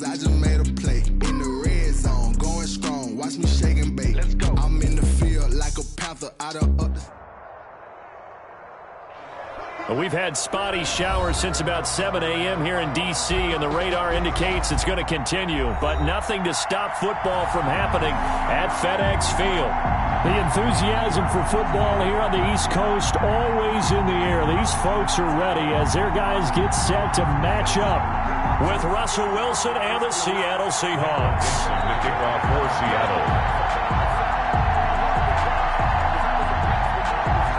I just made a play in the red zone, going strong. Watch me shake and bake. Let's go. I'm in the field like a panther out of up. We've had spotty showers since about 7 a.m. here in D.C., and the radar indicates it's going to continue, but nothing to stop football from happening at FedEx Field. The enthusiasm for football here on the East Coast always in the air. These folks are ready as their guys get set to match up with Russell Wilson and the Seattle Seahawks. The kickoff for Seattle.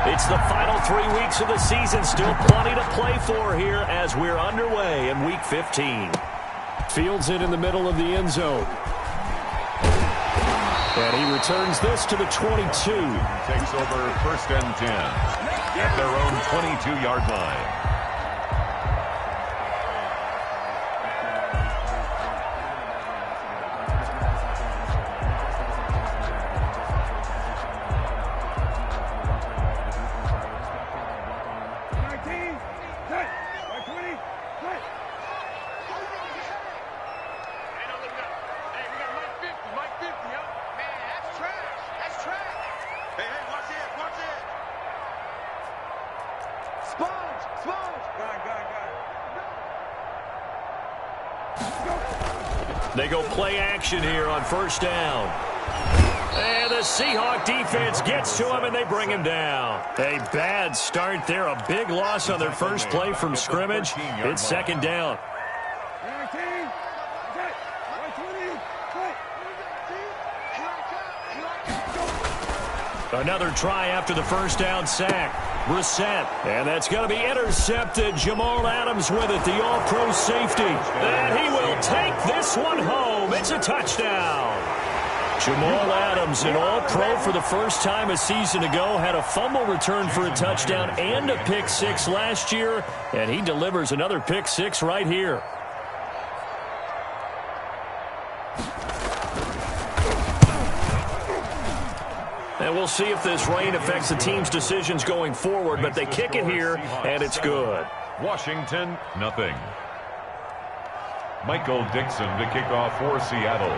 It's the final 3 weeks of the season. Still plenty to play for here as we're underway in Week 15. Fields it in the middle of the end zone. And he returns this to the 22. Takes over 1st and 10 at their own 22-yard line. They go play action here on 1st down. And the Seahawk defense gets to him, and they bring him down. A bad start there. A big loss on their first play from scrimmage. It's 2nd down. Another try after the 1st down sack. Brissett, and that's going to be intercepted. Jamal Adams with it, the all-pro safety. And he will take this one home. It's a touchdown. Jamal Adams, an all-pro for the first time a season ago, had a fumble return for a touchdown and a pick six last year, and he delivers another pick six right here. And we'll see if this rain affects the team's decisions going forward, but they kick it here, and it's good. Washington, nothing. Michael Dixon to kick off for Seattle.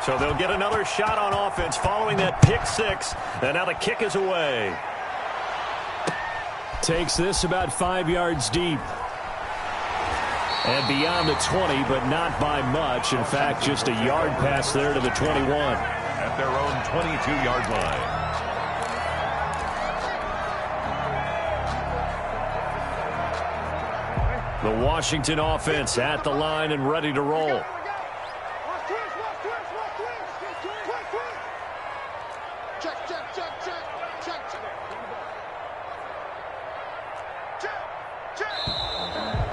So they'll get another shot on offense following that pick six, and now the kick is away. Takes this about 5 yards deep. And beyond the 20, but not by much. In fact, just a yard pass there to the 21. At their own 22-yard line. The Washington offense at the line and ready to roll.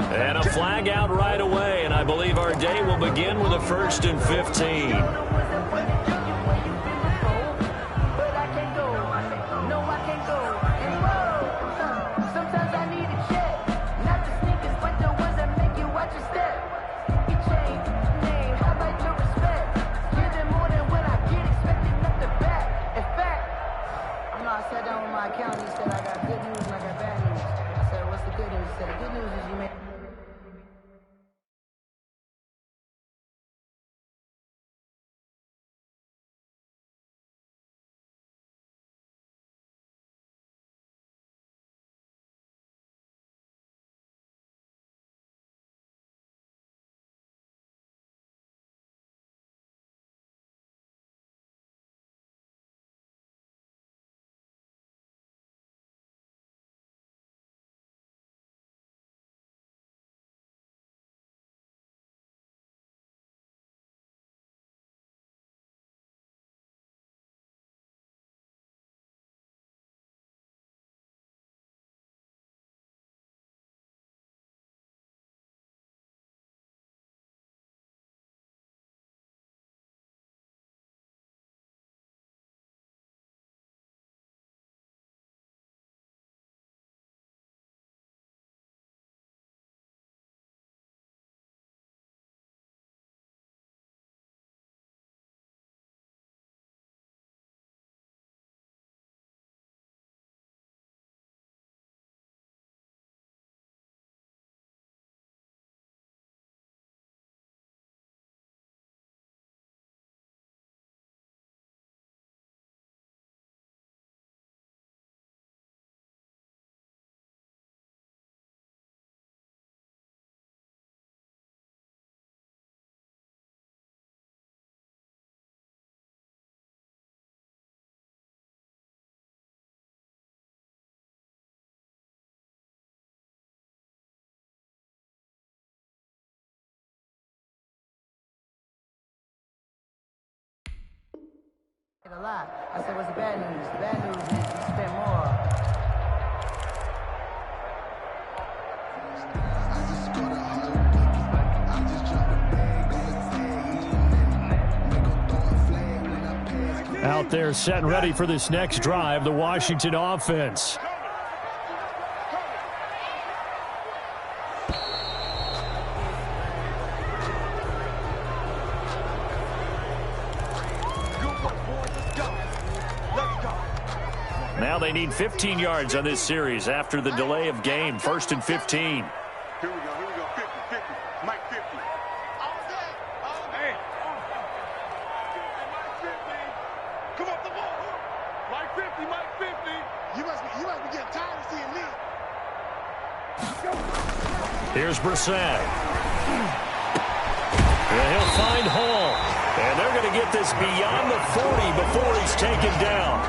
And a flag out right away, and I believe our day will begin with a 1st and 15. I sat down with my accountant. He said, I got good news and I got bad news. I said, what's the good news? He said, the good news is you made A lot. I said, what's the bad news? The bad news is you spent more. Out there set and ready for this next drive, the Washington offense. Now they need 15 yards on this series after the delay of game. 1st and 15. Here we go, 50, 50, Mike 50. Hey. Mike 50. Come up the ball. Mike 50, Mike 50. You must be getting tired of seeing me. Here's Brissett. And he'll find Hall. And they're going to get this beyond the 40 before he's taken down.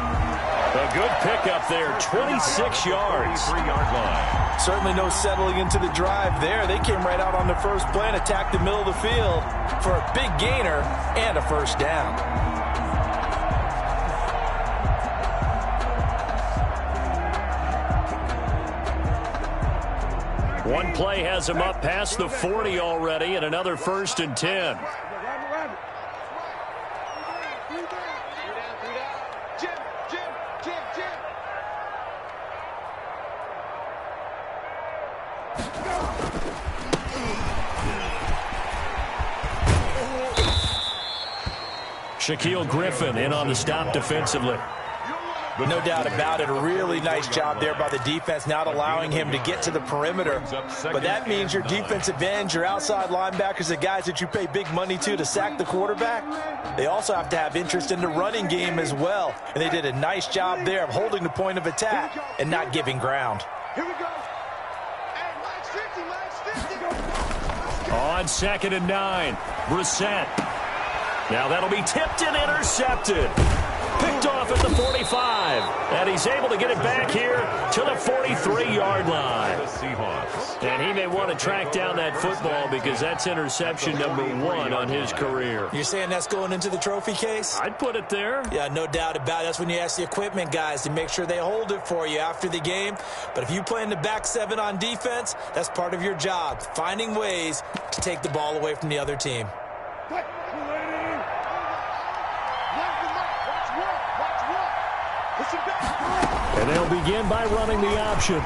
A good pickup there, 26 yards. 3-yard line. Certainly no settling into the drive there. They came right out on the first play and attacked the middle of the field for a big gainer and a first down. One play has him up past the 40 already, and another 1st and 10. Shaquille Griffin in on the stop defensively. No doubt about it. A really nice job there by the defense, not allowing him to get to the perimeter. But that means your defensive ends, your outside linebackers, the guys that you pay big money to sack the quarterback, they also have to have interest in the running game as well. And they did a nice job there of holding the point of attack and not giving ground. Here we go. Hey, Mike's 50, Mike's 50. On 2nd and 9, Brissett. Now that'll be tipped and intercepted. Picked off at the 45. And he's able to get it back here to the 43-yard line. And he may want to track down that football because that's interception number 1 on his career. You're saying that's going into the trophy case? I'd put it there. Yeah, no doubt about it. That's when you ask the equipment guys to make sure they hold it for you after the game. But if you play in the back 7 on defense, that's part of your job, finding ways to take the ball away from the other team. And they'll begin by running the option.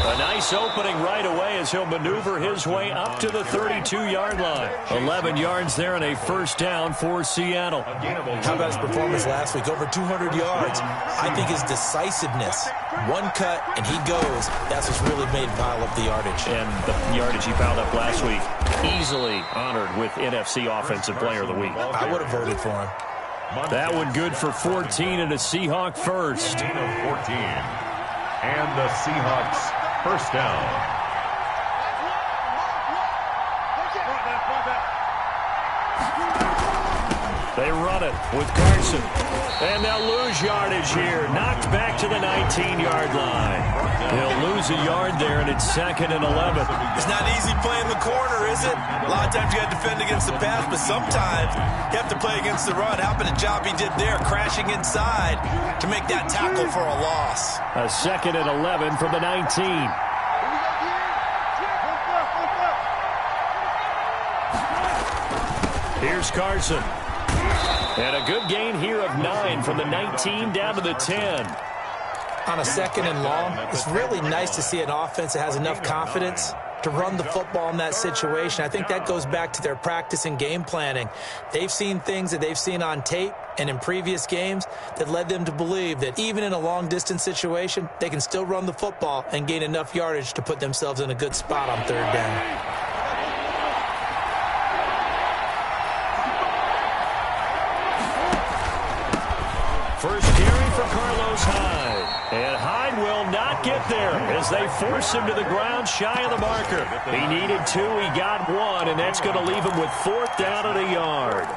A nice opening right away as he'll maneuver his way up to the 32-yard line. 11 yards there and a first down for Seattle. How about his performance last week? Over 200 yards. I think his decisiveness, one cut and he goes, that's what's really made him pile up the yardage. And the yardage he piled up last week, easily honored with NFC Offensive Player of the Week. I would have voted for him. That one good for 14 and a Seahawk first. 14. And the Seahawks first down. They run it with Carson. And they'll lose yardage here. Knocked back to the 19-yard line. He'll lose a yard there, and it's 2nd and 11. It's not easy playing the corner, is it? A lot of times you got to defend against the pass, but sometimes you have to play against the run. How about the job he did there, crashing inside to make that tackle for a loss. A 2nd and 11 from the 19. Here's Carson. And a good gain here of 9 from the 19 down to the 10. On a 2nd and long, it's really nice to see an offense that has enough confidence to run the football in that situation. I think that goes back to their practice and game planning. They've seen things that they've seen on tape and in previous games that led them to believe that even in a long-distance situation, they can still run the football and gain enough yardage to put themselves in a good spot on 3rd down. First carry for Carlos Hyde. And Hyde will not get there as they force him to the ground shy of the marker. He needed 2, he got 1, and that's going to leave him with 4th down and a yard.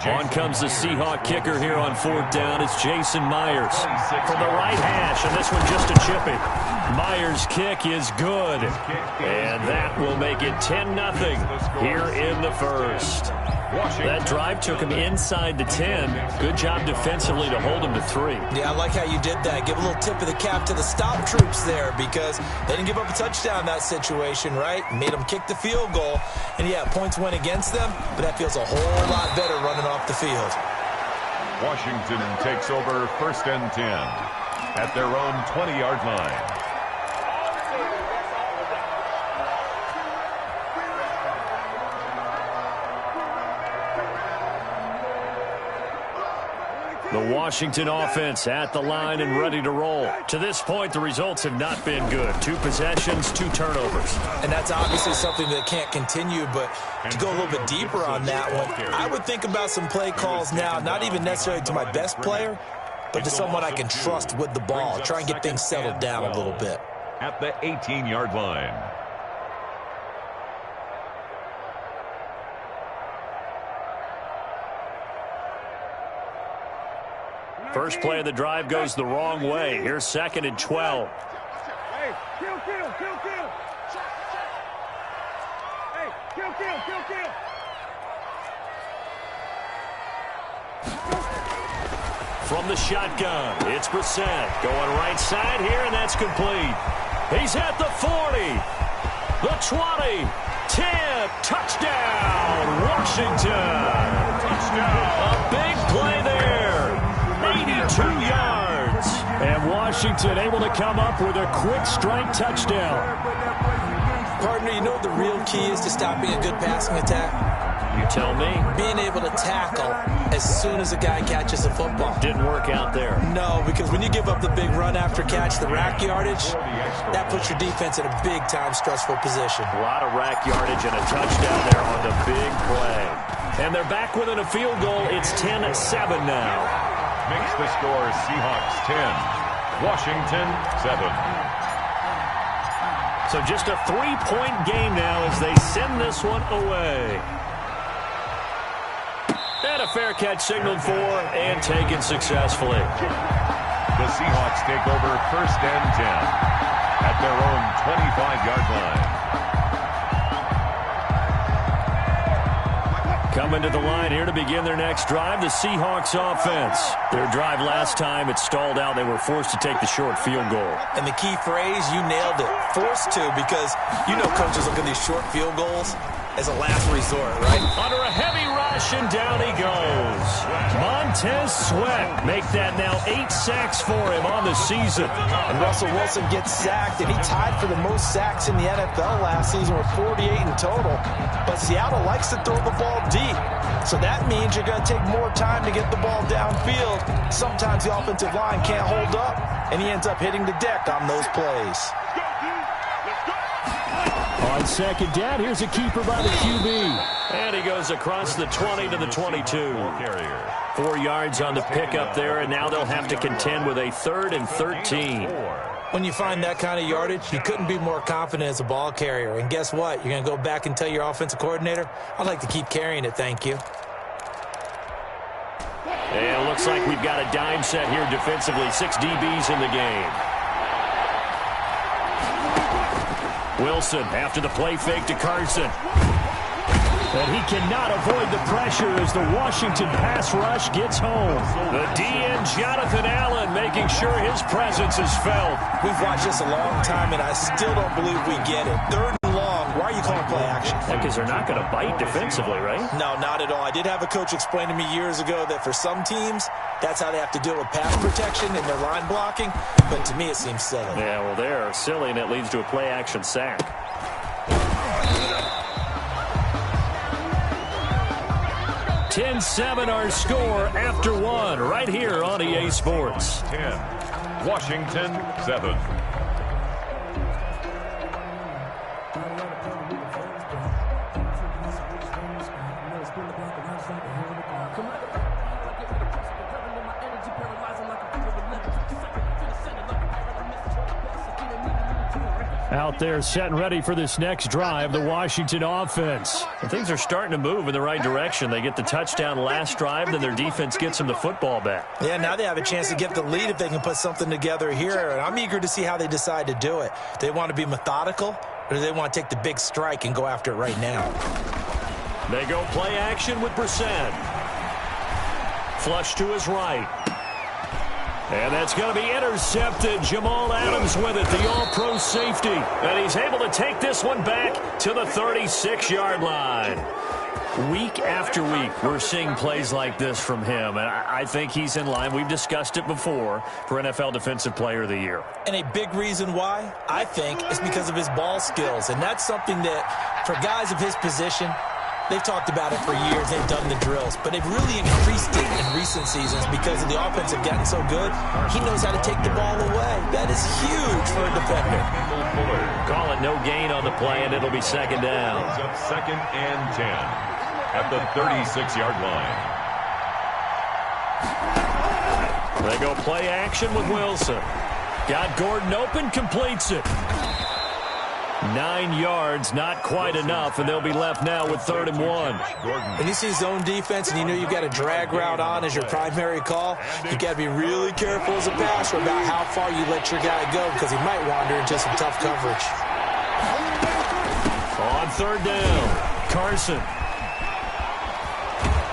On comes the Seahawk kicker here on 4th down. It's Jason Myers from the right hash, and this one just a chippy. Myers' kick is good. And that will make it 10-0 here in the first. That drive took him inside the 10. Good job defensively to hold him to 3. Yeah, I like how you did that. Give a little tip of the cap to the stop troops there because they didn't give up a touchdown in that situation, right? Made them kick the field goal. And, yeah, points went against them, but that feels a whole lot better running off the field. Washington takes over 1st and 10 at their own 20-yard line. The Washington offense at the line and ready to roll. To this point, the results have not been good. 2 possessions, 2 turnovers. And that's obviously something that can't continue, but to go a little bit deeper on that one, I would think about some play calls now, not even necessarily to my best player, but to someone I can trust with the ball. Try and get things settled down a little bit. At the 18-yard line. First play of the drive goes the wrong way. Here's 2nd and 12. Hey, kill. Hey, kill. From the shotgun, it's Brissett going right side here, and that's complete. He's at the 40, the 20, 10, touchdown, Washington. Touchdown. A big play there. 82 yards. And Washington able to come up with a quick strike touchdown. Partner, you know what the real key is to stopping a good passing attack? You tell me. Being able to tackle as soon as a guy catches the football. Didn't work out there. No, because when you give up the big run after catch, the rack yardage, that puts your defense in a big-time stressful position. A lot of rack yardage and a touchdown there on the big play. And they're back within a field goal. It's 10-7 now. Makes the score Seahawks 10, Washington 7. So just a 3-point game now as they send this one away. And a fair catch signaled for and taken successfully. The Seahawks take over 1st and 10 at their own 25-yard line. Coming to the line here to begin their next drive, the Seahawks offense. Their drive last time, it stalled out. They were forced to take the short field goal. And the key phrase, you nailed it. Forced to, because you know coaches look at these short field goals as a last resort, right? Under a heavy rush, and down he goes. Montez Sweat make that now 8 sacks for him on the season. And Russell Wilson gets sacked, and he tied for the most sacks in the NFL last season with 48 in total. But Seattle likes to throw the ball deep. So that means you're going to take more time to get the ball downfield. Sometimes the offensive line can't hold up, and he ends up hitting the deck on those plays. On 2nd down, here's a keeper by the QB. And he goes across the 20 to the 22. 4 yards on the pickup there, and now they'll have to contend with a 3rd and 13. When you find that kind of yardage, you couldn't be more confident as a ball carrier. And guess what? You're going to go back and tell your offensive coordinator, I'd like to keep carrying it, thank you. And it looks like we've got a dime set here defensively. 6 DBs in the game. Wilson after the play fake to Carson. And he cannot avoid the pressure as the Washington pass rush gets home. The DN, Jonathan Allen, making sure his presence is felt. We've watched this a long time, and I still don't believe we get it. 3rd and long. Why are you calling play action? Because they're not going to bite defensively, right? No, not at all. I did have a coach explain to me years ago that for some teams, that's how they have to deal with pass protection and their line blocking. But to me, it seems silly. Yeah, well, they're silly, and it leads to a play-action sack. 10-7 our score after 1 right here on EA Sports. 10, Washington 7. Out there set and ready for this next drive, the Washington offense. And things are starting to move in the right direction. They get the touchdown last drive, then their defense gets them the football back. Yeah, now they have a chance to get the lead if they can put something together here. And I'm eager to see how they decide to do it. Do they want to be methodical, or do they want to take the big strike and go after it right now? They go play action with Brissett. Flush to his right. And that's going to be intercepted. Jamal Adams with it, the all-pro safety. And he's able to take this one back to the 36-yard line. Week after week, we're seeing plays like this from him. And I think he's in line. We've discussed it before for NFL Defensive Player of the Year. And a big reason why, I think, is because of his ball skills. And that's something that, for guys of his position, they've talked about it for years. They've done the drills. But they've really increased it in recent seasons because the offense have gotten so good. He knows how to take the ball away. That is huge for a defender. Call it no gain on the play, and it'll be second down. It's up 2nd and 10 at the 36-yard line. They go play action with Wilson. Got Gordon open, completes it. 9 yards, not quite enough, and they'll be left now with 3rd and 1. When you see zone defense and you know you've got a drag route on as your primary call, you've got to be really careful as a passer about how far you let your guy go because he might wander into some tough coverage. On 3rd down, Carson.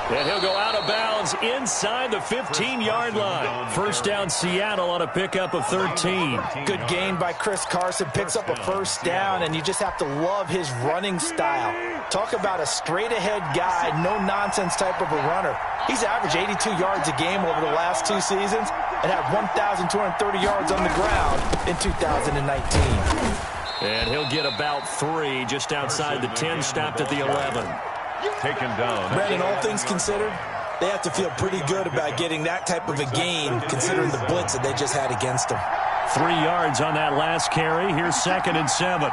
And he'll go out of bounds inside the 15-yard line. First down, Seattle on a pickup of 13. Good gain by Chris Carson. Picks up a first down, and you just have to love his running style. Talk about a straight-ahead guy, no-nonsense type of a runner. He's averaged 82 yards a game over the last 2 seasons and had 1,230 yards on the ground in 2019. And he'll get about 3 just outside the 10, stopped at the 11. Taken down. Brandon, all things considered, they have to feel pretty good about getting that type of a gain considering the blitz that they just had against them. 3 yards on that last carry. Here's 2nd and 7.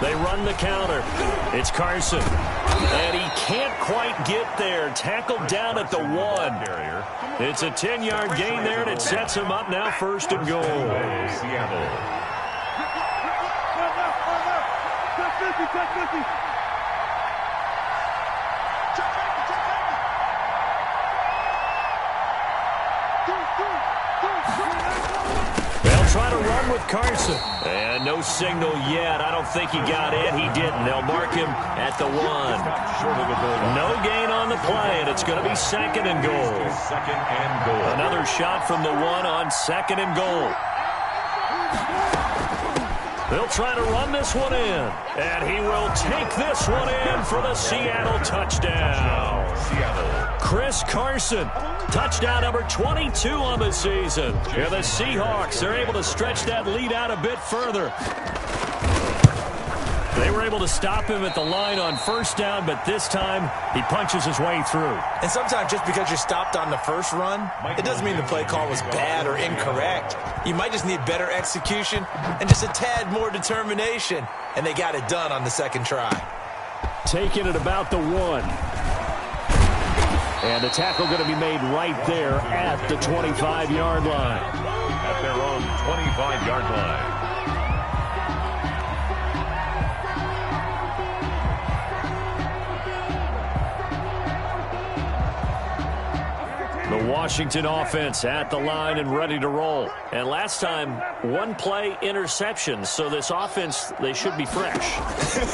They run the counter. It's Carson. And he can't quite get there. Tackled down at the 1. It's a 10-yard gain there, and it sets him up now 1st and goal. Seattle. They'll try to run with Carson. And no signal yet. I don't think he got it. He didn't. They'll mark him at the 1. No gain on the play, and it's going to be 2nd and goal. 2nd and goal. Another shot from the 1 on 2nd and goal. They'll try to run this one in. And he will take this one in for the Seattle touchdown. Seattle. Chris Carson, touchdown number 22 on the season. And the Seahawks are able to stretch that lead out a bit further. They were able to stop him at the line on 1st down, but this time he punches his way through. And sometimes just because you're stopped on the first run, it doesn't mean the play call was bad or incorrect. You might just need better execution and just a tad more determination, and they got it done on the 2nd try. Taking it about the 1. And the tackle going to be made right there at the 25-yard line. At their own 25-yard line. The Washington offense at the line and ready to roll. And last time, 1 play interception. So this offense, they should be fresh.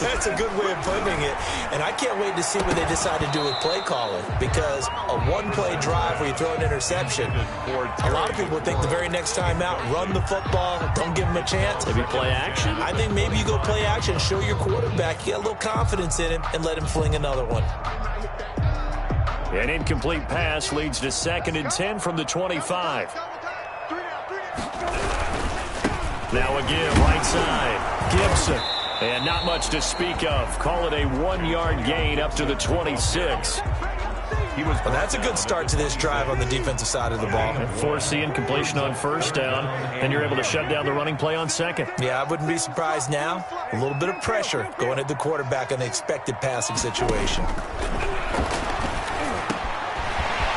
That's a good way of putting it. And I can't wait to see what they decide to do with play calling. Because a 1-play drive where you throw an interception, a lot of people would think the very next time out, run the football, don't give them a chance. Maybe play action? I think maybe you go play action, show your quarterback, you got a little confidence in him, and let him fling another one. An incomplete pass leads to 2nd and 10 from the 25. Now again, right side, Gibson. And not much to speak of. Call it a 1-yard gain up to the 26. Well, that's a good start to this drive on the defensive side of the ball. And force the incompletion on 1st down, and you're able to shut down the running play on 2nd. Yeah, I wouldn't be surprised now. A little bit of pressure going at the quarterback on the expected passing situation.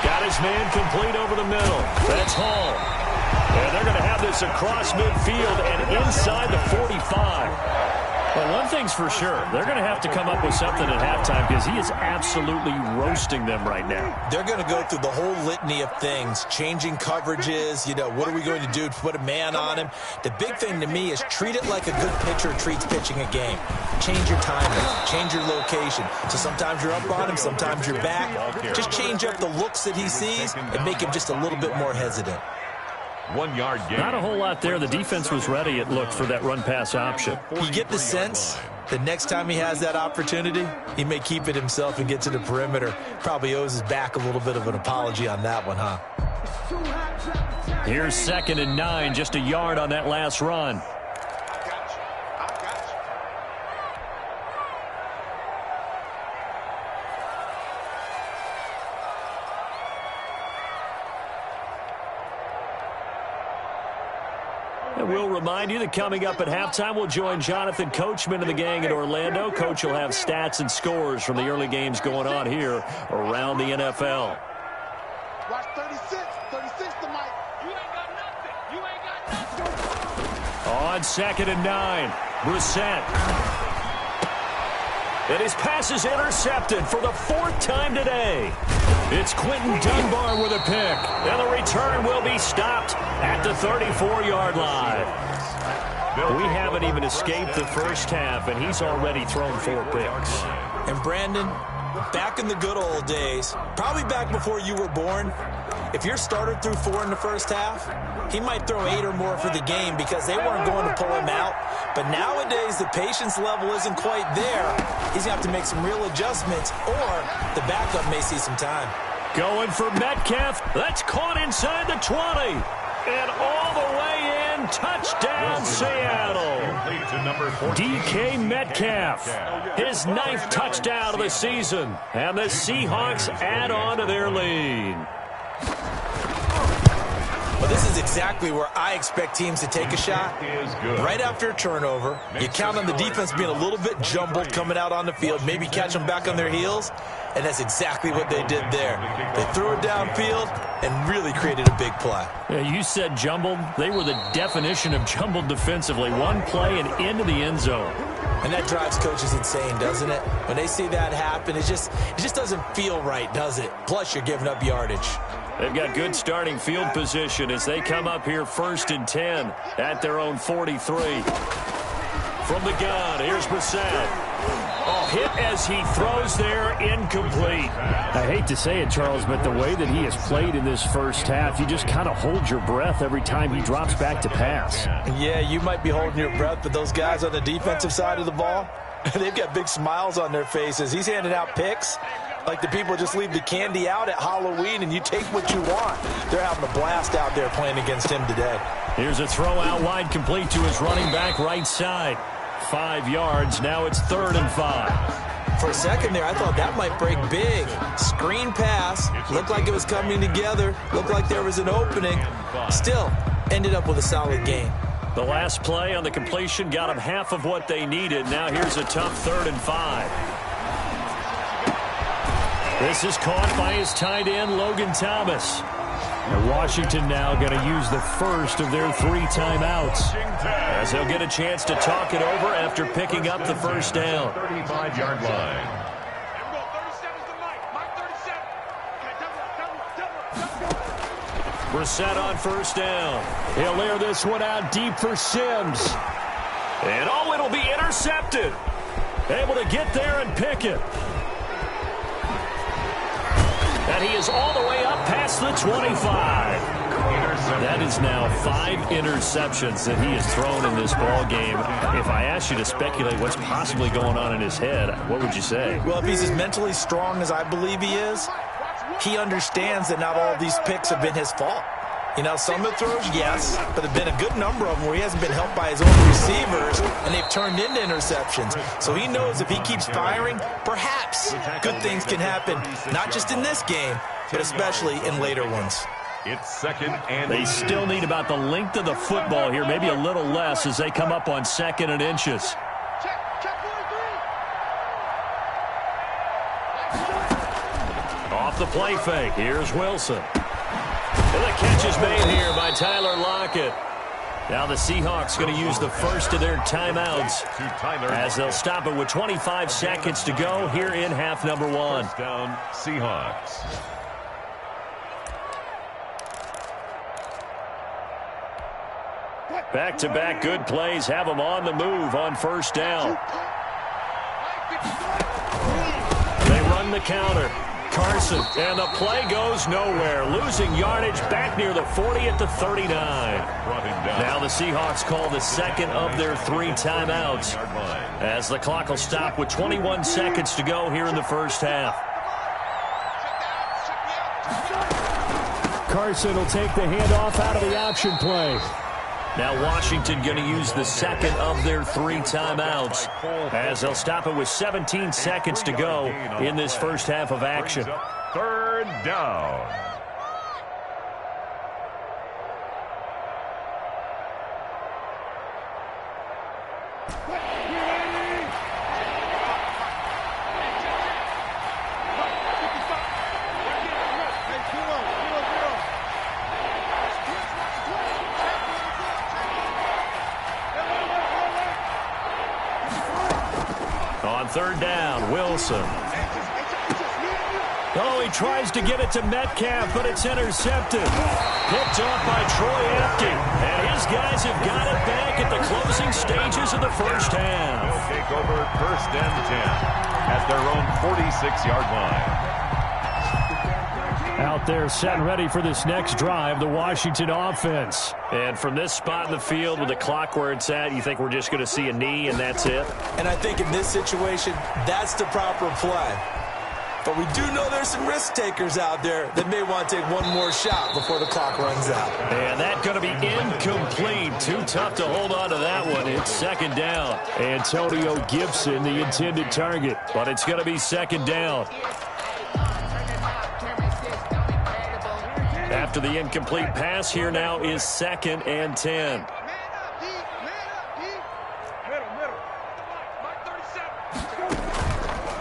Got his man complete over the middle. That's Hall. And they're going to have this across midfield and inside the 45. Well, one thing's for sure. They're going to have to come up with something at halftime because he is absolutely roasting them right now. They're going to go through the whole litany of things, changing coverages, what are we going to do to put a man on him? The big thing to me is treat it like a good pitcher treats pitching a game. Change your timing, change your location. So sometimes you're up on him, sometimes you're back. Just change up the looks that he sees and make him just a little bit more hesitant. 1 yard gain. Not a whole lot there. The defense was ready, it looked, for that run-pass option. You get the sense the next time he has that opportunity, he may keep it himself and get to the perimeter. Probably owes his back a little bit of an apology on that one, huh? Here's 2nd and 9, just a yard on that last run. We'll remind you that coming up at halftime, we'll join Jonathan Coachman and the gang in Orlando. Coach will have stats and scores from the early games going on here around the NFL. Watch 36. 36 to Mike. You ain't got nothing. You ain't got nothing. On 2nd and 9, Brissett. And his pass is intercepted for the 4th time today. It's Quentin Dunbar with a pick, and the return will be stopped at the 34-yard line. We haven't even escaped the first half, and he's already thrown 4 picks. And Brandon, back in the good old days, probably back before you were born, if your starter threw 4 in the first half, he might throw 8 or more for the game because they weren't going to pull him out. But nowadays, the patience level isn't quite there. He's going to have to make some real adjustments, or the backup may see some time. Going for Metcalf. That's caught inside the 20. And all the way in. Touchdown, Seattle. DK Metcalf. His 9th touchdown of the season. And the Seahawks add on to their lead. Well, this is exactly where I expect teams to take a shot. Right after a turnover, you count on the defense being a little bit jumbled coming out on the field, maybe catch them back on their heels, and that's exactly what they did there. They threw it downfield and really created a big play. Yeah, you said jumbled. They were the definition of jumbled defensively. One play and into the end zone. And that drives coaches insane, doesn't it? When they see that happen, it just doesn't feel right, does it? Plus, you're giving up yardage. They've got good starting field position as they come up here 1st and 10 at their own 43. From the gun, here's Brissett. Oh, hit as he throws there, incomplete. I hate to say it, Charles, but the way that he has played in this first half, you just kind of hold your breath every time he drops back to pass. Yeah, you might be holding your breath, but those guys on the defensive side of the ball, they've got big smiles on their faces. He's handing out picks like the people just leave the candy out at Halloween and you take what you want. They're having a blast out there playing against him today. Here's a throw out wide, complete to his running back right side. 5 yards. Now it's 3rd and 5. For a second there, I thought that might break big. Screen pass. Looked like it was coming together. Looked like there was an opening. Still, ended up with a solid game. The last play on the completion got them half of what they needed. Now here's a tough 3rd and 5. This is caught by his tight end, Logan Thomas. And Washington now going to use the first of their 3 timeouts, as they'll get a chance to talk it over after picking up the first down. 35-yard line. Brissett on 1st down. He'll air this one out deep for Sims. And it'll be intercepted. Able to get there and pick it. And he is all the way up past the 25. That is now 5 interceptions that he has thrown in this ball game. If I asked you to speculate what's possibly going on in his head, what would you say? Well, if he's as mentally strong as I believe he is, he understands that not all these picks have been his fault. You know, some of the throws, yes, but there have been a good number of them where he hasn't been helped by his own receivers, and they've turned into interceptions. So he knows if he keeps firing, perhaps good things can happen, not just in this game, but especially in later ones. It's 2nd and They still need about the length of the football here, maybe a little less as they come up on 2nd and inches. Off the play fake, here's Wilson. And the catch is made here by Tyler Lockett. Now the Seahawks going to use the first of their timeouts as they'll stop it with 25 seconds to go here in half number one. First down, Seahawks. Back-to-back good plays have them on the move on first down. They run the counter. Carson, and the play goes nowhere. Losing yardage back near the 40 at the 39. Now the Seahawks call the second of their 3 timeouts as the clock will stop with 21 seconds to go here in the first half. Carson will take the handoff out of the option play. Now Washington going to use the second of their 3 timeouts as they'll stop it with 17 seconds to go in this first half of action. Third down. On third down, Wilson. Oh, he tries to get it to Metcalf, but it's intercepted. Picked off by Troy Apke. And his guys have got it back at the closing stages of the first half. They'll take over first and 10 at their own 46-yard line. Out there set and ready for this next drive, the Washington offense. And from this spot in the field with the clock where it's at, you think we're just going to see a knee and that's it? And I think in this situation, that's the proper play. But we do know there's some risk takers out there that may want to take one more shot before the clock runs out. And that's going to be incomplete. Too tough to hold on to that one. It's second down. Antonio Gibson, the intended target. But it's going to be second down. After the incomplete pass, here now is second and 10.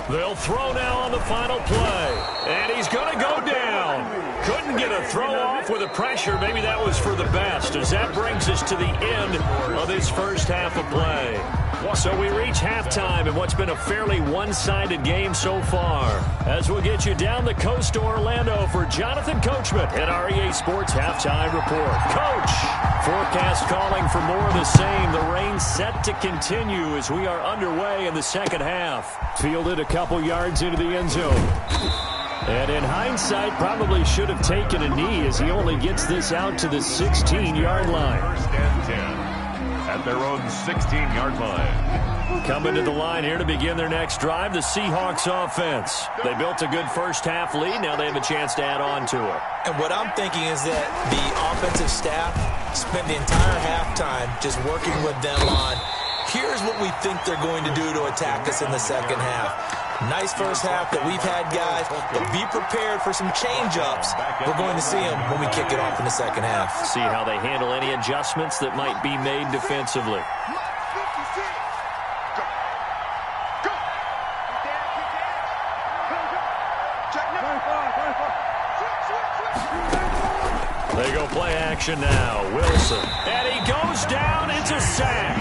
They'll throw now on the final play. And he's going to go down. Couldn't get a throw off with the pressure. Maybe that was for the best, as that brings us to the end of this first half of play. So we reach halftime in what's been a fairly one-sided game so far. As we'll get you down the coast to Orlando for Jonathan Coachman at our EA Sports Halftime Report. Coach, forecast calling for more of the same. The rain set to continue as we are underway in the second half. Fielded a couple yards into the end zone. And in hindsight, probably should have taken a knee as he only gets this out to the 16-yard line. First and 10 at their own 16-yard line. Coming to the line here to begin their next drive, the Seahawks offense. They built a good first half lead. Now they have a chance to add on to it. And what I'm thinking is that the offensive staff spent the entire halftime just working with them on, here's what we think they're going to do to attack us in the second half. Nice first half that we've had, guys, but be prepared for some change-ups. We're going to see them when we kick it off in the second half. See how they handle any adjustments that might be made defensively. They go play action now. Wilson. And he goes down. It's a sack.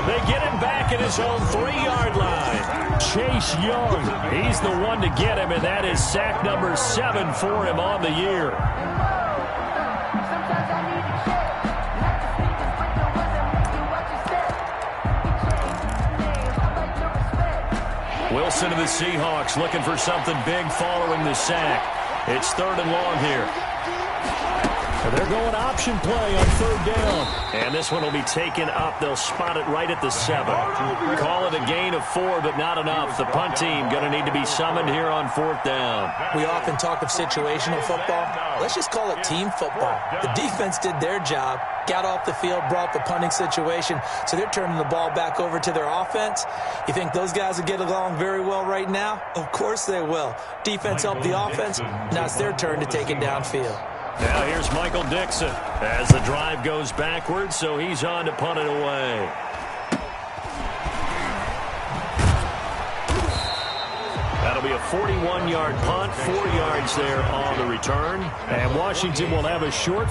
They get him back at his own 3-yard line. Chase Young, he's the one to get him, and that is sack number 7 for him on the year. Wilson of the Seahawks looking for something big following the sack. It's third and long here. They're going option play on third down. And this one will be taken up. They'll spot it right at the 7. Call it a gain of 4, but not enough. The punt team going to need to be summoned here on fourth down. We often talk of situational football. Let's just call it team football. The defense did their job, got off the field, brought the punting situation, so they're turning the ball back over to their offense. You think those guys will get along very well right now? Of course they will. Defense helped the offense. Now it's their turn to take it downfield. Now here's Michael Dixon as the drive goes backwards, so he's on to punt it away. That'll be a 41-yard punt, 4 yards there on the return. And Washington will have a short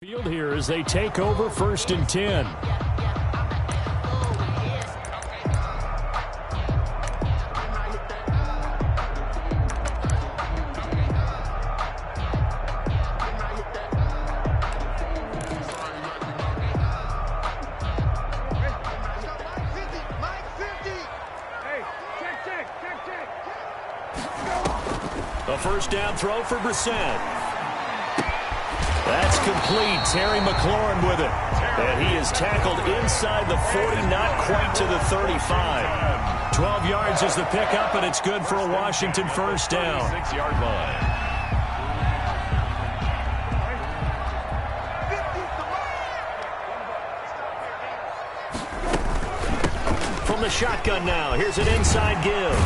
field here as they take over 1st and 10. A first down throw for Brissett. That's complete. Terry McLaurin with it. And he is tackled inside the 40, not quite to the 35. 12 yards is the pickup, and it's good for a Washington first down. 6-yard line. From the shotgun now, here's an inside give.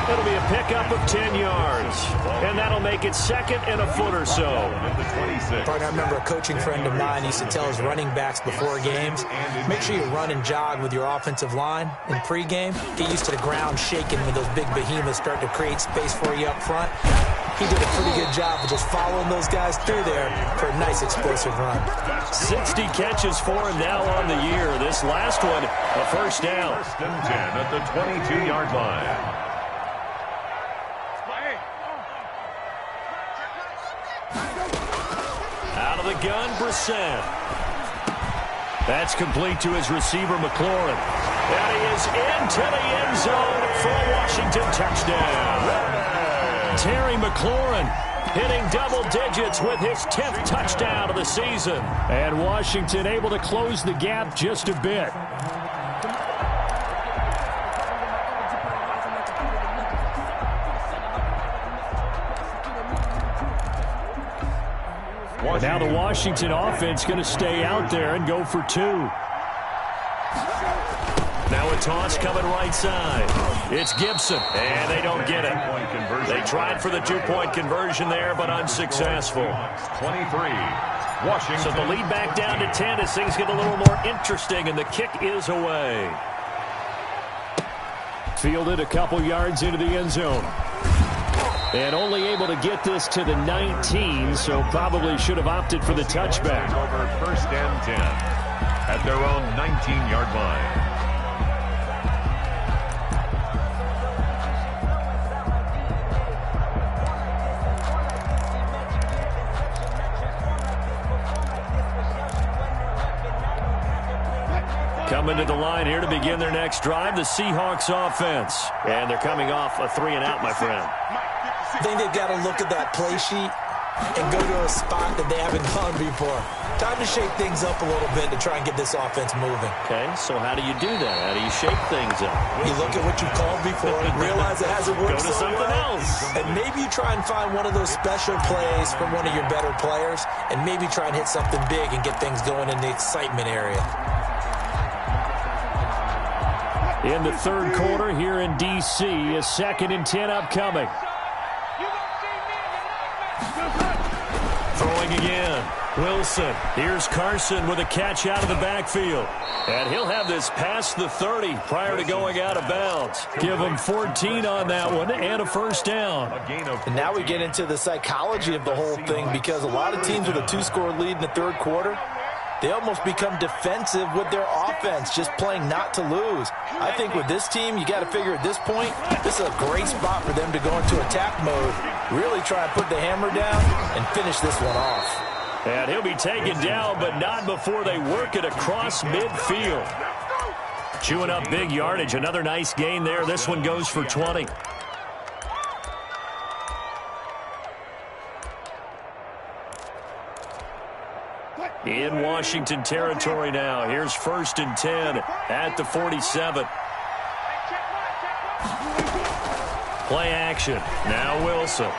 It'll be a pickup of 10 yards, and that'll make it 2nd and a foot or so. I remember a coaching friend of mine used to tell his running backs before games, make sure you run and jog with your offensive line in pregame. Get used to the ground shaking when those big behemoths start to create space for you up front. He did a pretty good job of just following those guys through there for a nice explosive run. 60 catches for him now on the year. This last one, a first down. 1st and 10 at the 22-yard line. Out of the gun, Brissett. That's complete to his receiver, McLaurin. And he is into the end zone for a Washington touchdown. Terry McLaurin hitting double digits with his 10th touchdown of the season. And Washington able to close the gap just a bit. Now the Washington offense going to stay out there and go for 2. Now a toss coming right side. It's Gibson, and they don't get it. They tried for the 2-point conversion there, but unsuccessful. 23. Washington. So the lead back down to 10 as things get a little more interesting, and the kick is away. Fielded a couple yards into the end zone. And only able to get this to the 19, so probably should have opted for the touchback. Over 1st and 10 at their own 19-yard line. Coming to the line here to begin their next drive, the Seahawks offense. And they're coming off a 3-and-out, my friend. I think they've got to look at that play sheet and go to a spot that they haven't gone before. Time to shake things up a little bit to try and get this offense moving. Okay, so how do you do that? How do you shake things up? You look at what you've called before and realize it hasn't worked Go to so something well. else. And maybe you try and find one of those special plays from one of your better players and maybe try and hit something big and get things going in the excitement area. In the third quarter here in D.C., a 2nd and 10 upcoming. Throwing going again. Wilson. Here's Carson with a catch out of the backfield. And he'll have this past the 30 prior to going out of bounds. Give him 14 on that one and a first down. And now we get into the psychology of the whole thing, because a lot of teams with a 2-score lead in the third quarter, they almost become defensive with their offense, just playing not to lose. I think with this team, you got to figure at this point, this is a great spot for them to go into attack mode, really try and put the hammer down and finish this one off. And he'll be taken down, but not before they work it across midfield. Chewing up big yardage. Another nice gain there. This one goes for 20. In Washington territory now. Here's 1st and 10 at the 47. Play action. Now Wilson.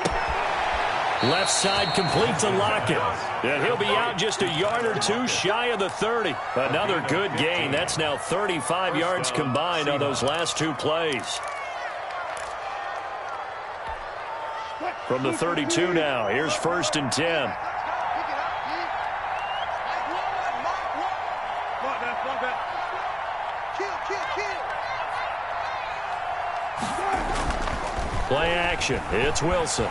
Left side complete to Lockett. And he'll be out just a yard or two shy of the 30. Another good gain. That's now 35 yards combined on those last two plays. From the 32 now, here's 1st and 10. Play action. It's Wilson.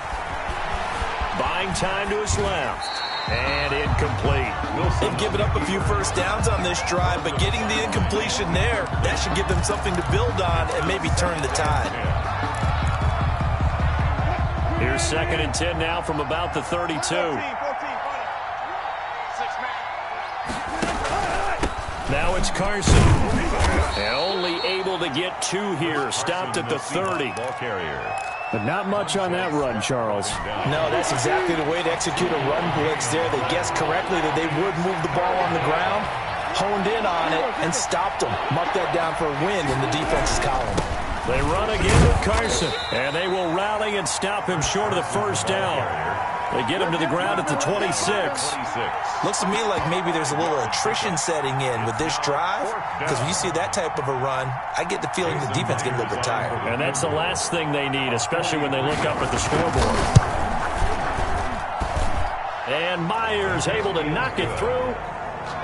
Buying time to his left. And incomplete. They've given up a few first downs on this drive, but getting the incompletion there, that should give them something to build on and maybe turn the tide. Here's 2nd and 10 now from about the 32. Now it's Carson. And only able to get 2 here. Stopped at the 30. But not much on that run, Charles. No, that's exactly the way to execute a run blitz there. They guessed correctly that they would move the ball on the ground, honed in on it, and stopped them. Marked that down for a win in the defense's column. They run again with Carson, and they will rally and stop him short of the first down. They get him to the ground at the 26. Looks to me like maybe there's a little attrition setting in with this drive, because when you see that type of a run, I get the feeling the defense getting a little bit tired. And that's the last thing they need, especially when they look up at the scoreboard. And Myers able to knock it through,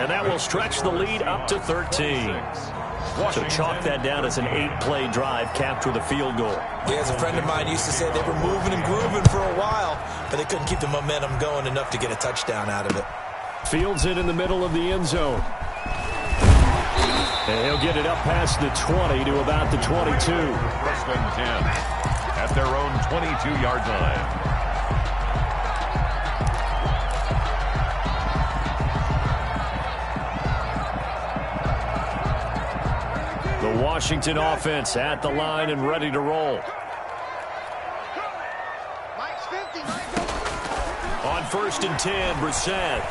and that will stretch the lead up to 13. So chalk that down as an 8-play drive capped with a field goal. Yeah, as a friend of mine used to say, they were moving and grooving for a while, but they couldn't keep the momentum going enough to get a touchdown out of it. Fields it in the middle of the end zone. And he'll get it up past the 20 to about the 22. 1st and 10 at their own 22-yard line. The Washington offense at the line and ready to roll. On 1st and 10, Brissett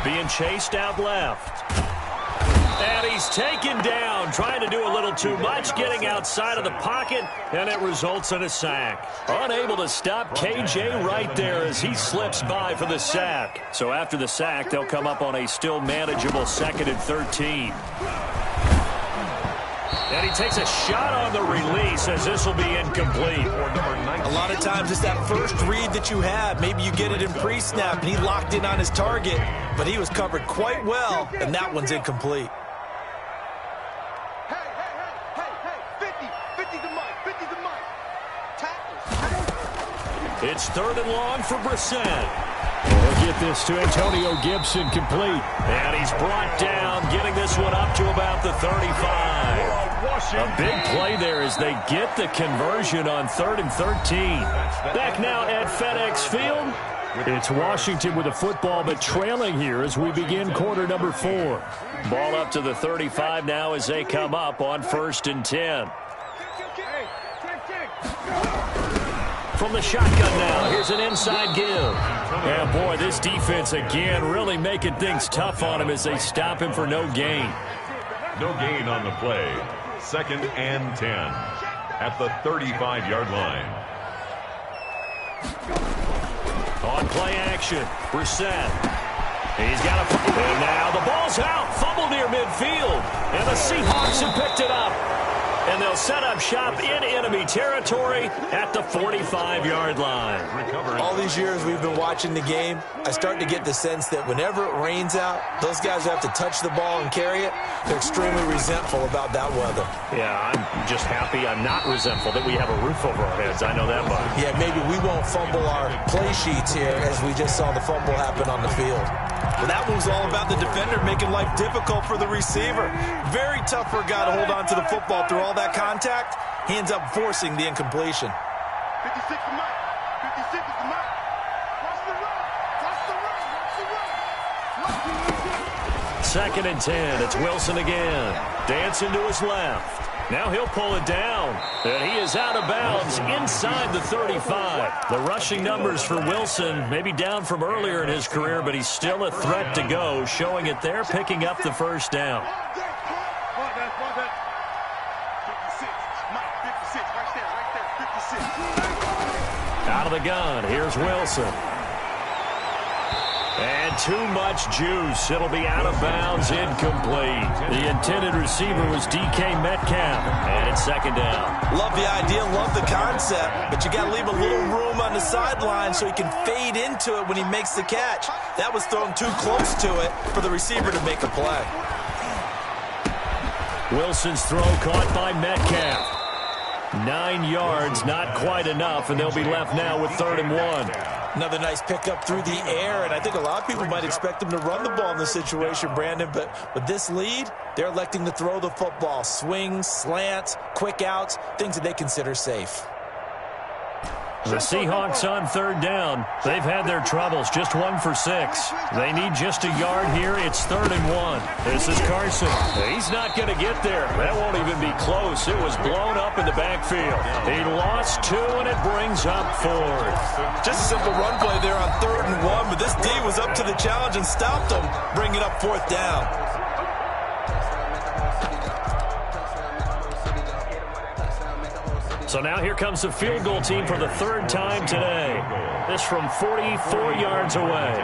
being chased out left. And he's taken down, trying to do a little too much, getting outside of the pocket, and it results in a sack. Unable to stop KJ right there as he slips by for the sack. So after the sack, they'll come up on a still manageable 2nd and 13. And he takes a shot on the release as this will be incomplete. A lot of times it's that first read that you have. Maybe you get it in pre-snap, and he locked in on his target, but he was covered quite well, and that one's incomplete. It's 3rd and long for Brissett. They'll get this to Antonio Gibson complete. And he's brought down, getting this one up to about the 35. A big play there as they get the conversion on 3rd and 13. Back now at FedEx Field. It's Washington with the football, but trailing here as we begin quarter number 4. Ball up to the 35 now as they come up on 1st and 10. From the shotgun now, here's an inside give. And boy, this defense again really making things tough on him as they stop him for no gain. No gain on the play. 2nd and 10 at the 35-yard line. On play action, Brissett. He's got a... And now the ball's out. Fumble near midfield. And the Seahawks have picked it up. and they'll set up shop in enemy territory at the 45-yard line. All these years we've been watching the game, I start to get the sense that whenever it rains out, those guys who have to touch the ball and carry it, they're extremely resentful about that weather. Yeah, I'm just happy I'm not resentful that we have a roof over our heads. I know that much. Yeah, maybe we won't fumble our play sheets here as we just saw the fumble happen on the field. Well, that was all about the defender making life difficult for the receiver. Very tough for a guy to hold on to the football through all that contact. He ends up forcing the incompletion. 56 is Mike. 56 is the Mike. Watch the run. Watch the run. Watch the run. Second and 10. It's Wilson again. Dancing to his left. Now he'll pull it down. And he is out of bounds inside the 35. The rushing numbers for Wilson maybe down from earlier in his career, but he's still a threat to go, showing it there, picking up the first down. 56. Mike, 56. Right there. 56. Out of the gun. Here's Wilson. And too much juice. It'll be out of bounds, incomplete. The intended receiver was DK Metcalf, and it's second down. Love the idea, love the concept, but you got to leave a little room on the sideline so he can fade into it when he makes the catch. That was thrown too close to it for the receiver to make a play. Wilson's throw caught by Metcalf. 9 yards, not quite enough, and they'll be left now with 3rd and 1. Another nice pickup through the air, and I think a lot of people might expect him to run the ball in this situation, Brandon, but with this lead, they're electing to throw the football. Swings, slants, quick outs, things that they consider safe. The Seahawks on 3rd down. They've had their troubles, just 1 for 6. They need just a yard here. It's 3rd and 1. This is Carson. He's not going to get there. That won't even be close. It was blown up in the backfield. He lost 2, and it brings up 4th. Just a simple run play there on 3rd and 1, but this D was up to the challenge and stopped him, bringing up 4th down. So now here comes the field goal team for the 3rd time today. This from 44 yards away.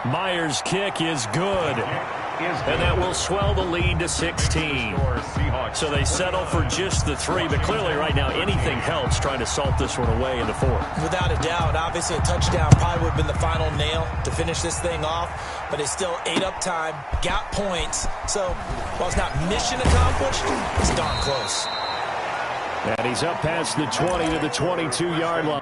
Myers' kick is good. And that will swell the lead to 16. So they settle for just the 3, but clearly right now anything helps trying to salt this one away in the 4th. Without a doubt, obviously a touchdown probably would have been the final nail to finish this thing off, but it's still 8 up time, got points. So while it's not mission accomplished, it's darn close. And he's up past the 20 to the 22-yard line.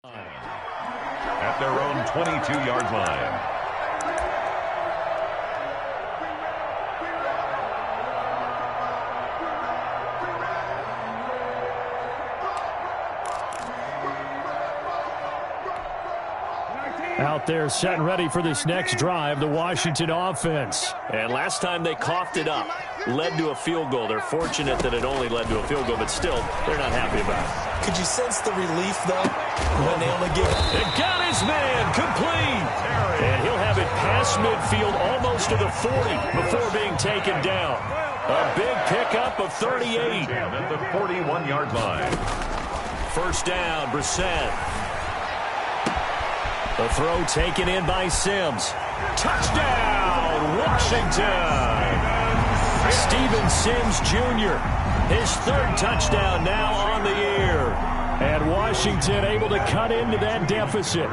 At their own 22-yard line. Out there set and ready for this next drive, the Washington offense. And last time they coughed it up, led to a field goal. They're fortunate that it only led to a field goal, but still, they're not happy about it. Could you sense the relief, though, when they only give it? And got his man complete. And he'll have it past midfield almost to the 40 before being taken down. A big pickup of 38. At the 41-yard line. First down, Brissett. The throw taken in by Sims. Touchdown, Washington. Steven Sims Jr., his 3rd touchdown now on the year. And Washington able to cut into that deficit.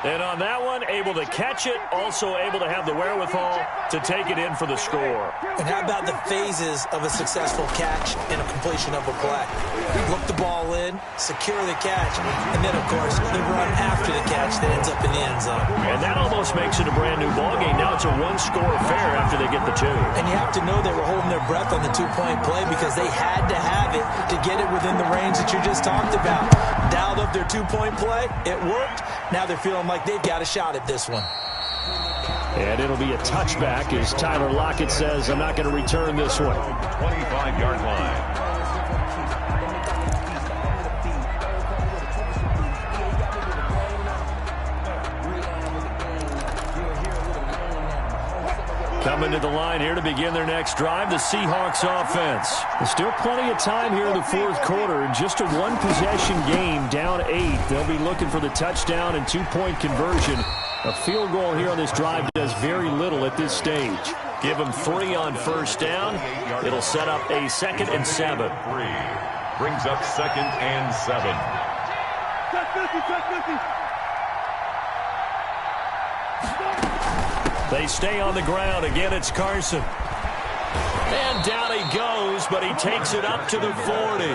And on that one, able to catch it, also able to have the wherewithal to take it in for the score. And how about the phases of a successful catch and a completion of a play? Look the ball in, secure the catch, and then, of course, the run after the catch that ends up in the end zone. And that almost makes it a brand-new ballgame. Now it's a one-score affair after they get the two. And you have to know they were holding their breath on the two-point play because they had to have it to get it within the range that you just talked about. Dialed up their two-point play. It worked. Now they're feeling like they've got a shot at this one. And it'll be a touchback as Tyler Lockett says, I'm not going to return this one. 25-yard line. Coming to the line here to begin their next drive, the Seahawks offense. There's still plenty of time here in the fourth quarter. Just a one-possession game, down 8. They'll be looking for the touchdown and two-point conversion. A field goal here on this drive does very little at this stage. Give them 3 on first down. It'll set up a 2nd and 7. Brings up 2nd and 7. They stay on the ground. Again, it's Carson. And down he goes, but he takes it up to the 40.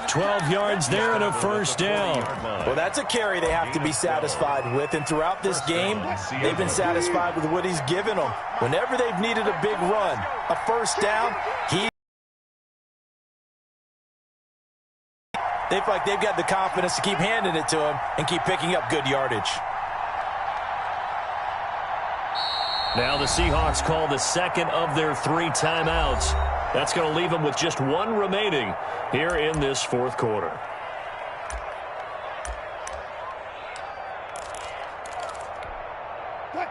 12 yards there and a first down. Well, that's a carry they have to be satisfied with. And throughout this game, they've been satisfied with what he's given them. Whenever they've needed a big run, a first down, they feel like they've got the confidence to keep handing it to him and keep picking up good yardage. Now the Seahawks call the 2nd of their 3 timeouts. That's going to leave them with just 1 remaining here in this fourth quarter.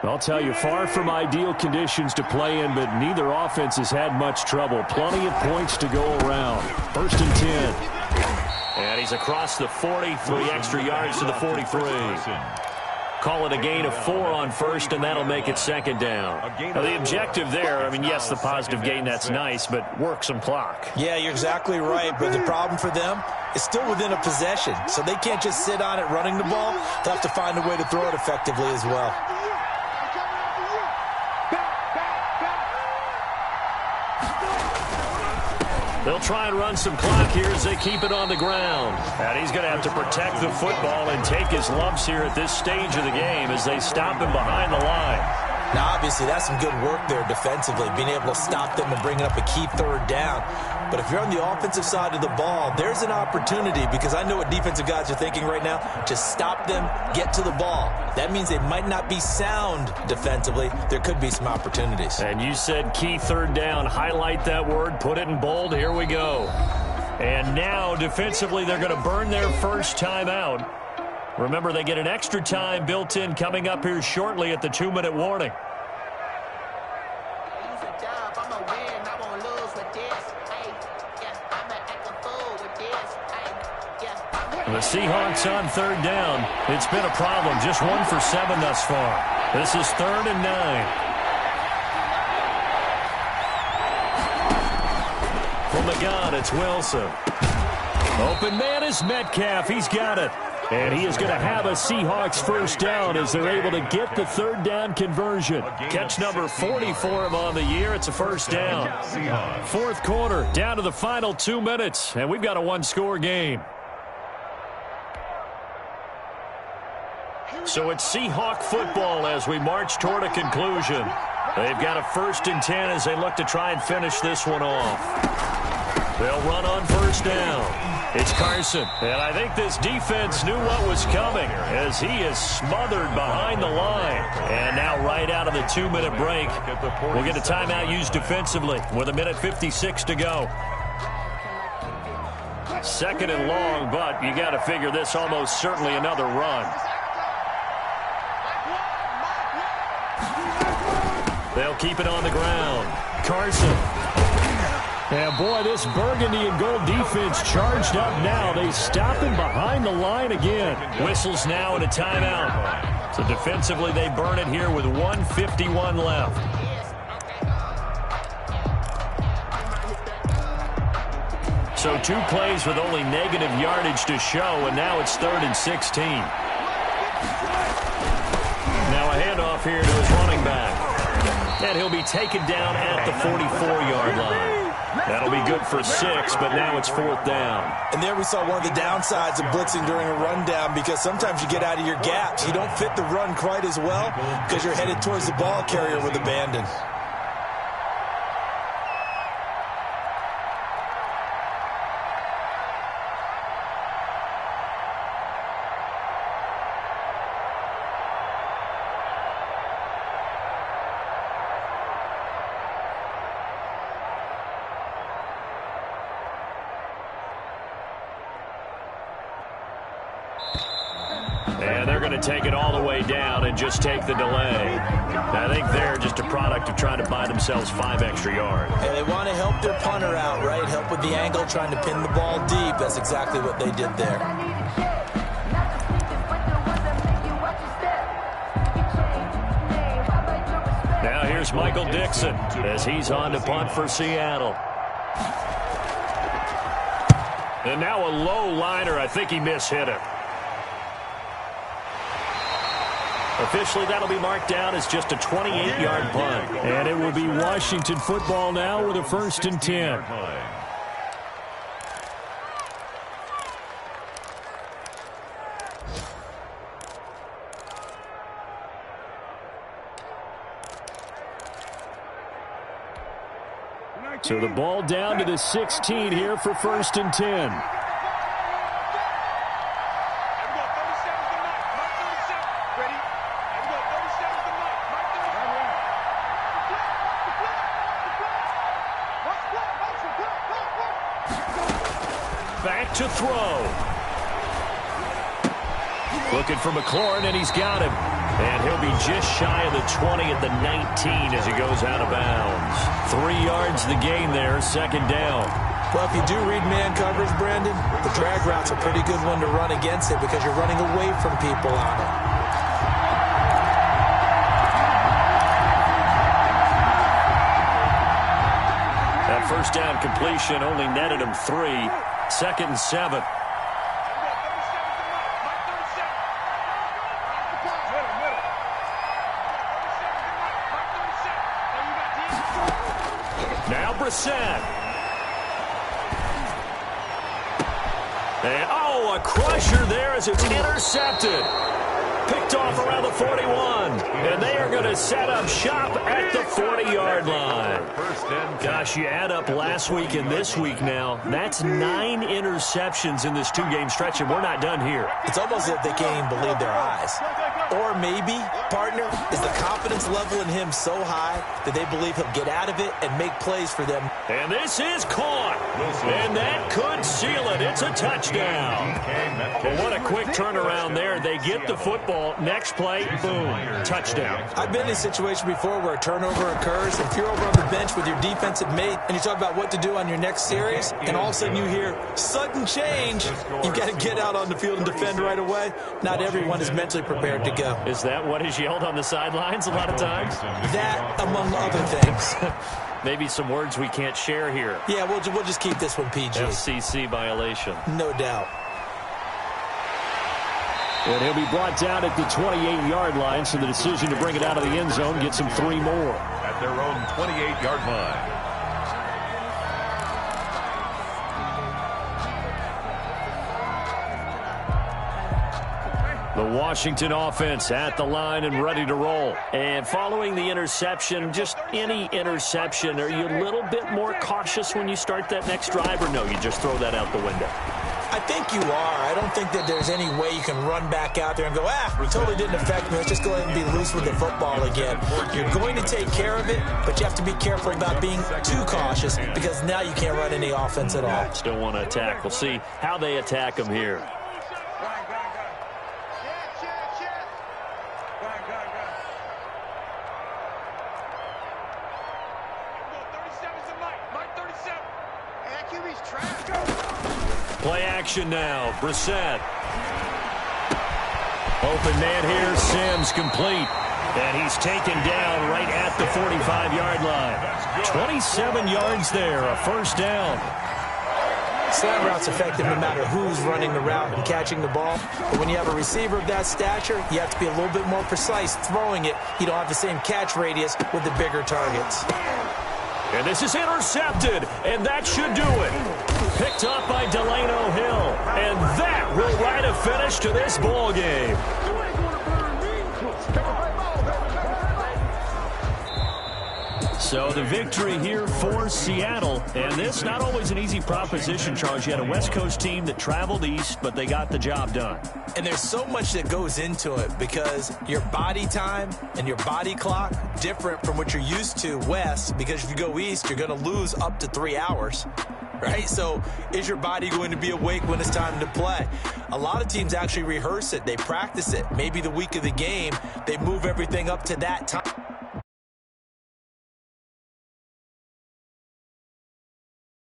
I'll tell you, far from ideal conditions to play in, but neither offense has had much trouble. Plenty of points to go around. 1st and 10. And he's across the 40, 3 extra yards to the 43. Call it a gain of 4 on first, and that'll make it 2nd down. Now, the objective there, I mean, yes, the positive gain, that's nice, but work some clock. Yeah, you're exactly right, but the problem for them is still within a possession, so they can't just sit on it running the ball. They'll have to find a way to throw it effectively as well. They'll try and run some clock here as they keep it on the ground. And he's going to have to protect the football and take his lumps here at this stage of the game as they stop him behind the line. Now, obviously, that's some good work there defensively, being able to stop them and bringing up a key 3rd down. But if you're on the offensive side of the ball, there's an opportunity because I know what defensive guys are thinking right now. Just stop them, get to the ball. That means they might not be sound defensively. There could be some opportunities. And you said key 3rd down. Highlight that word. Put it in bold. Here we go. And now, defensively, they're going to burn their first timeout. Remember, they get an extra time built in coming up here shortly at the 2-minute warning. The Seahawks on 3rd down. It's been a problem. Just 1 for 7 thus far. This is 3rd and 9. From the gun, it's Wilson. Open man is Metcalf. He's got it. And he is going to have a Seahawks first down as they're able to get the 3rd down conversion. Catch number 40 for him on the year. It's a first down. 4th quarter, down to the final 2 minutes. And we've got a 1-score game. So it's Seahawk football as we march toward a conclusion. They've got a 1st and 10 as they look to try and finish this one off. They'll run on first down. It's Carson. And I think this defense knew what was coming as he is smothered behind the line. And now right out of the 2-minute break, we'll get a timeout used defensively with 1:56 to go. 2nd and long, but you got to figure this almost certainly another run. They'll keep it on the ground. Carson. And boy, this burgundy and gold defense charged up now. They stop him behind the line again. Whistles now and a timeout. So defensively, they burn it here with 1:51 left. So 2 plays with only negative yardage to show, and now it's 3rd and 16. Now a handoff here to his running back. And he'll be taken down at the 44-yard line. That'll be good for 6, but now it's 4th down. And there we saw one of the downsides of blitzing during a rundown, because sometimes you get out of your gaps. You don't fit the run quite as well because you're headed towards the ball carrier with abandon. And they're going to take it all the way down and just take the delay. I think they're just a product of trying to buy themselves 5 extra yards. And they want to help their punter out, right? Help with the angle, trying to pin the ball deep. That's exactly what they did there. Now here's Michael Dixon as he's on to punt for Seattle. And now a low liner. I think he mishit it. Officially, that'll be marked down as just a 28-yard punt. And it will be Washington football now with a 1st and 10. So the ball down to the 16 here for 1st and 10. Back to throw. Looking for McLaurin, and he's got him. And he'll be just shy of the 20 at the 19 as he goes out of bounds. 3 yards the gain there, 2nd down. Well, if you do read man coverage, Brandon, the drag route's a pretty good one to run against it because you're running away from people on it. That 1st down completion only netted him 3. 2nd and 7. Now Brissett. And, a crusher there as it's intercepted. Picked off around the 41. And they are going to set up shop at the 40-yard line. Gosh, you add up last week and this week now, that's 9 interceptions in this 2-game stretch, and we're not done here. It's almost as if they can't even believe their eyes. Or maybe, partner, is the confidence level in him so high that they believe he'll get out of it and make plays for them. And this is caught. And that could seal it. It's a touchdown. Well, what a quick turnaround there. They get the football. Next play, boom, touchdown. I've been in a situation before where a turnover occurs. If you're over on the bench with your defensive mate and you talk about what to do on your next series, and all of a sudden you hear sudden change, you've got to get out on the field and defend right away. Not everyone is mentally prepared to go. Is that what is yelled on the sidelines a lot of times? That, among other things. Maybe some words we can't share here. Yeah, we'll just keep this one PG. FCC violation. No doubt. And he'll be brought down at the 28-yard line, so the decision to bring it out of the end zone gets him 3 more. At their own 28-yard line. The Washington offense at the line and ready to roll. And following the interception, just any interception, are you a little bit more cautious when you start that next drive, or no, you just throw that out the window? I think you are. I don't think that there's any way you can run back out there and go, it totally didn't affect me. Let's just go ahead and be loose with the football again. You're going to take care of it, but you have to be careful about being too cautious because now you can't run any offense at all. Still want to attack. We'll see how they attack them here. Play action now. Brissett. Open man here. Sims complete. And he's taken down right at the 45-yard line. 27 yards there. A 1st down. Slant route's effective no matter who's running the route and catching the ball. But when you have a receiver of that stature, you have to be a little bit more precise throwing it. You don't have the same catch radius with the bigger targets. And this is intercepted, and that should do it. Picked up by Delano Hill, and that will write a finish to this ball game. So the victory here for Seattle, and this not always an easy proposition, Charles. You had a West Coast team that traveled east, but they got the job done. And there's so much that goes into it because your body time and your body clock different from what you're used to west, because if you go east, you're going to lose up to 3 hours. Right? So is your body going to be awake when it's time to play? A lot of teams actually rehearse it. They practice it. Maybe the week of the game, they move everything up to that time.